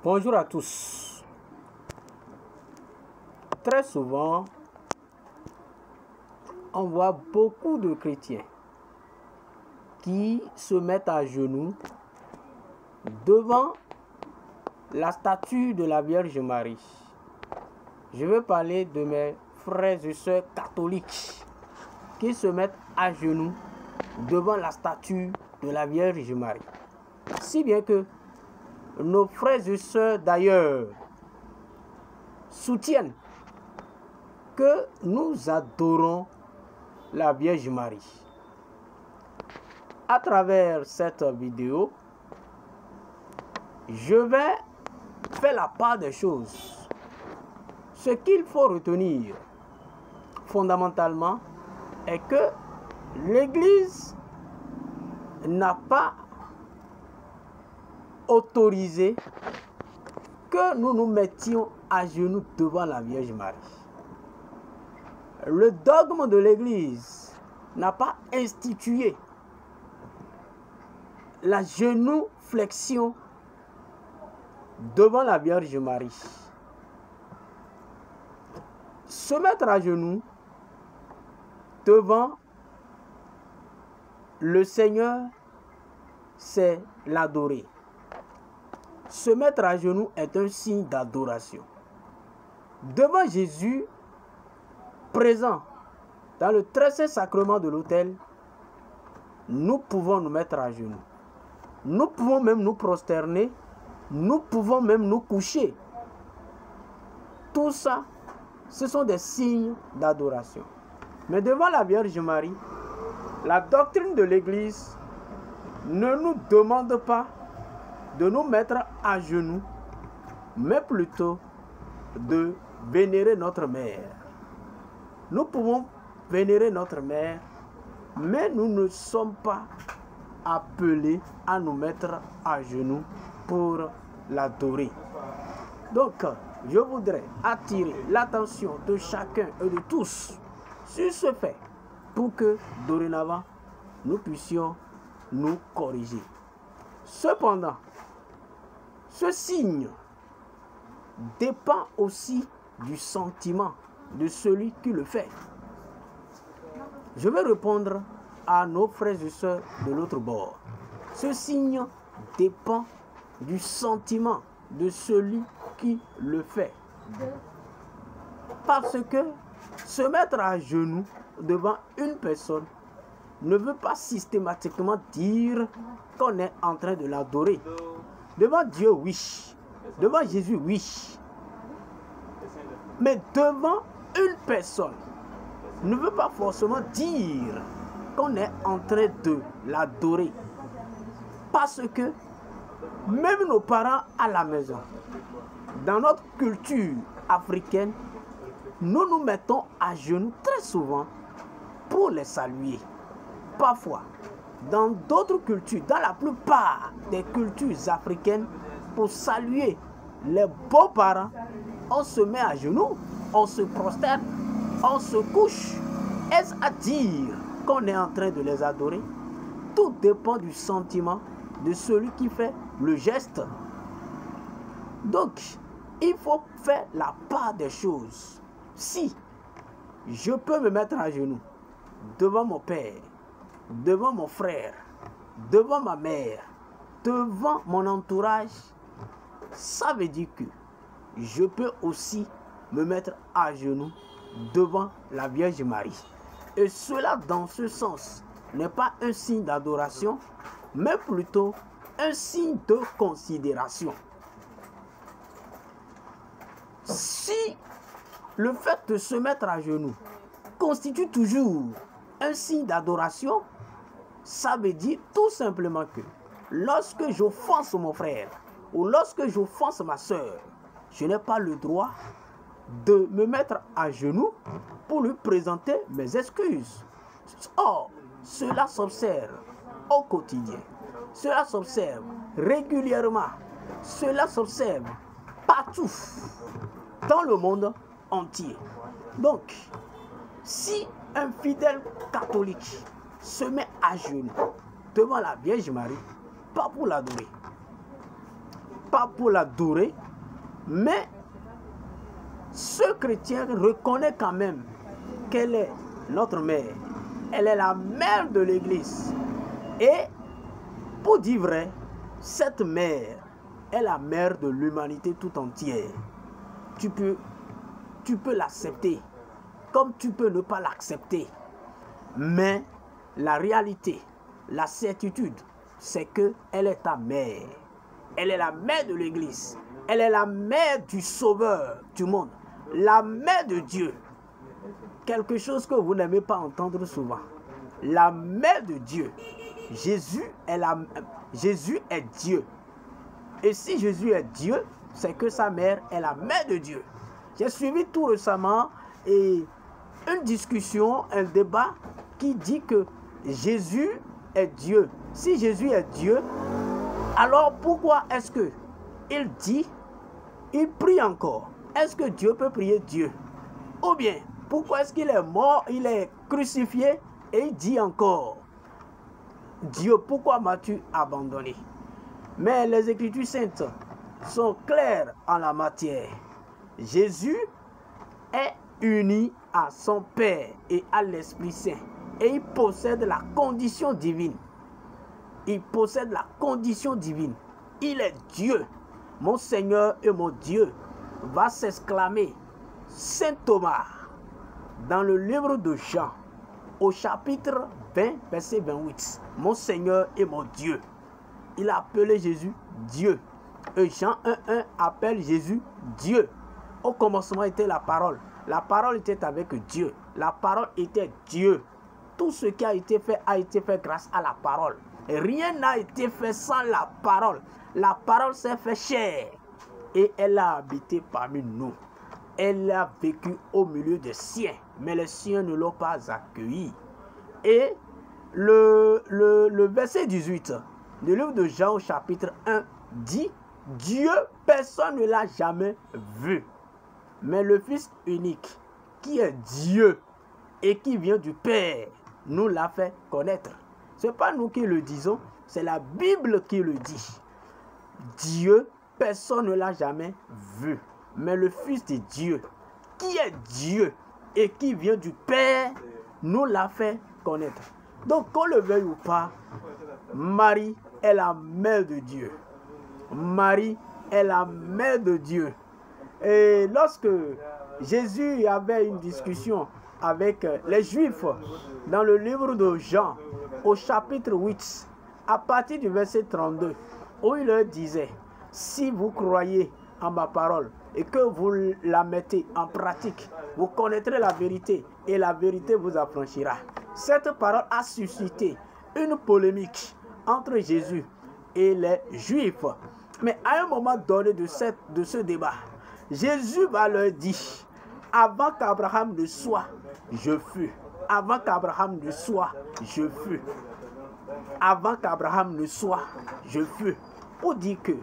Bonjour à tous. Très souvent, on voit beaucoup de chrétiens qui se mettent à genoux devant la statue de la Vierge Marie. Je veux parler de mes frères et sœurs catholiques qui se mettent à genoux devant la statue de la Vierge Marie. Si bien que nos frères et sœurs d'ailleurs soutiennent que nous adorons la Vierge Marie. À travers cette vidéo, je vais faire la part des choses. Ce qu'il faut retenir fondamentalement est que l'Église n'a pas autorisé que nous nous mettions à genoux devant la Vierge Marie. Le dogme de l'Église n'a pas institué la genuflexion devant la Vierge Marie. Se mettre à genoux devant le Seigneur, c'est l'adorer. Se mettre à genoux est un signe d'adoration. Devant Jésus, présent dans le très saint sacrement de l'autel, nous pouvons nous mettre à genoux. Nous pouvons même nous prosterner. Nous pouvons même nous coucher. Tout ça, ce sont des signes d'adoration. Mais devant la Vierge Marie, la doctrine de l'Église ne nous demande pas de nous mettre à genoux, mais plutôt de vénérer notre mère. Nous pouvons vénérer notre mère, mais nous ne sommes pas appelés à nous mettre à genoux pour l'adorer. Donc, je voudrais attirer l'attention de chacun et de tous sur ce fait pour que dorénavant, nous puissions nous corriger. Cependant, ce signe dépend aussi du sentiment de celui qui le fait. Je vais répondre à nos frères et sœurs de l'autre bord. Ce signe dépend du sentiment de celui qui le fait. Parce que se mettre à genoux devant une personne ne veut pas systématiquement dire qu'on est en train de l'adorer. Devant Dieu, oui. Devant Jésus, oui. Mais devant une personne ne veut pas forcément dire qu'on est en train de l'adorer. Parce que même nos parents à la maison, dans notre culture africaine, nous nous mettons à genoux très souvent pour les saluer. Parfois, dans d'autres cultures, dans la plupart des cultures africaines, pour saluer les beaux-parents, on se met à genoux, on se prosterne, on se couche. Est-ce à dire qu'on est en train de les adorer? Tout dépend du sentiment de celui qui fait le geste. Donc, il faut faire la part des choses. Si je peux me mettre à genoux devant mon père, devant mon frère, devant ma mère, devant mon entourage, ça veut dire que je peux aussi me mettre à genoux devant la Vierge Marie. Et cela, dans ce sens, n'est pas un signe d'adoration, mais plutôt un signe de considération. Si le fait de se mettre à genoux constitue toujours un signe d'adoration, ça veut dire tout simplement que lorsque j'offense mon frère ou lorsque j'offense ma soeur, je n'ai pas le droit de me mettre à genoux pour lui présenter mes excuses. Or, cela s'observe au quotidien. Cela s'observe régulièrement. Cela s'observe partout dans le monde entier. Donc, si un fidèle catholique se met à genoux devant la Vierge Marie, pas pour l'adorer, pas pour l'adorer, mais ce chrétien reconnaît quand même qu'elle est notre mère. Elle est la mère de l'Église. Et pour dire vrai, cette mère est la mère de l'humanité tout entière. Tu peux l'accepter, comme tu peux ne pas l'accepter. Mais la réalité, la certitude, c'est qu'elle est ta mère. Elle est la mère de l'Église. Elle est la mère du Sauveur du monde. La mère de Dieu. Quelque chose que vous n'aimez pas entendre souvent. La mère de Dieu. Jésus est Dieu. Et si Jésus est Dieu, c'est que sa mère est la mère de Dieu. J'ai suivi tout récemment une discussion, un débat qui dit que Jésus est Dieu. Si Jésus est Dieu, alors pourquoi est-ce que il prie encore? Est-ce que Dieu peut prier Dieu? Ou bien, pourquoi est-ce qu'il est mort, il est crucifié et il dit encore, Dieu, pourquoi m'as-tu abandonné? Mais les Écritures saintes sont claires en la matière. Jésus est uni à son Père et à l'Esprit Saint. Et il possède la condition divine. Il possède la condition divine. Il est Dieu. Mon Seigneur et mon Dieu va s'exclamer. Saint Thomas, dans le livre de Jean, au chapitre 20, verset 28. Mon Seigneur et mon Dieu. Il a appelé Jésus Dieu. Et Jean 1,1 appelle Jésus Dieu. Au commencement était la parole. La parole était avec Dieu. La parole était Dieu. Tout ce qui a été fait grâce à la parole. Et rien n'a été fait sans la parole. La parole s'est fait chair. Et elle a habité parmi nous. Elle a vécu au milieu des siens. Mais les siens ne l'ont pas accueilli. Et le verset 18 du livre de Jean au chapitre 1 dit, Dieu, personne ne l'a jamais vu. Mais le Fils unique, qui est Dieu et qui vient du Père, nous l'a fait connaître. Ce n'est pas nous qui le disons, c'est la Bible qui le dit. Dieu, personne ne l'a jamais vu. Mais le Fils de Dieu, qui est Dieu et qui vient du Père, nous l'a fait connaître. Donc, qu'on le veuille ou pas, Marie est la mère de Dieu. Marie est la mère de Dieu. Et lorsque Jésus avait une discussion avec les Juifs dans le livre de Jean, au chapitre 8, à partir du verset 32, où il leur disait, si vous croyez en ma parole et que vous la mettez en pratique, vous connaîtrez la vérité et la vérité vous affranchira. Cette parole a suscité une polémique entre Jésus et les Juifs. Mais à un moment donné de ce débat, Jésus va leur dire, avant qu'Abraham ne soit, je fus. Avant qu'Abraham ne soit, je fus. Avant qu'Abraham ne soit, je fus. Pour dire que...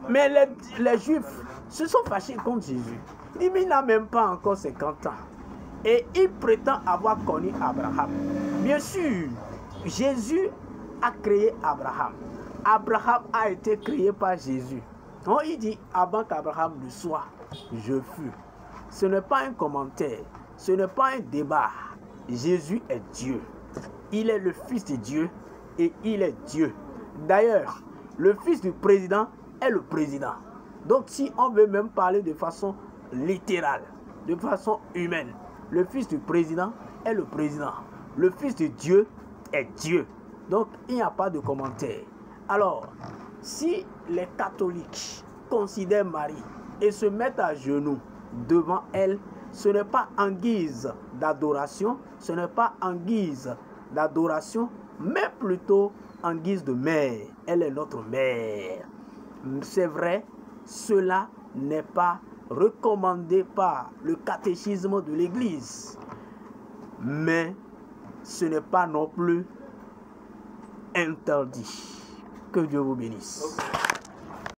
Mais les Juifs se sont fâchés contre Jésus. Il n'a même pas encore 50 ans. Et il prétend avoir connu Abraham. Bien sûr, Jésus a créé Abraham. Abraham a été créé par Jésus. Donc il dit, avant qu'Abraham ne soit, je fus. Ce n'est pas un commentaire, ce n'est pas un débat. Jésus est Dieu. Il est le Fils de Dieu et il est Dieu. D'ailleurs, le fils du président est le président. Donc si on veut même parler de façon littérale, de façon humaine, le fils du président est le président. Le fils de Dieu est Dieu. Donc il n'y a pas de commentaire. Alors, si les catholiques considèrent Marie et se mettent à genoux devant elle, ce n'est pas en guise d'adoration, ce n'est pas en guise d'adoration, mais plutôt en guise de mère. Elle est notre mère. C'est vrai, cela n'est pas recommandé par le catéchisme de l'Église, mais ce n'est pas non plus interdit. Que Dieu vous bénisse.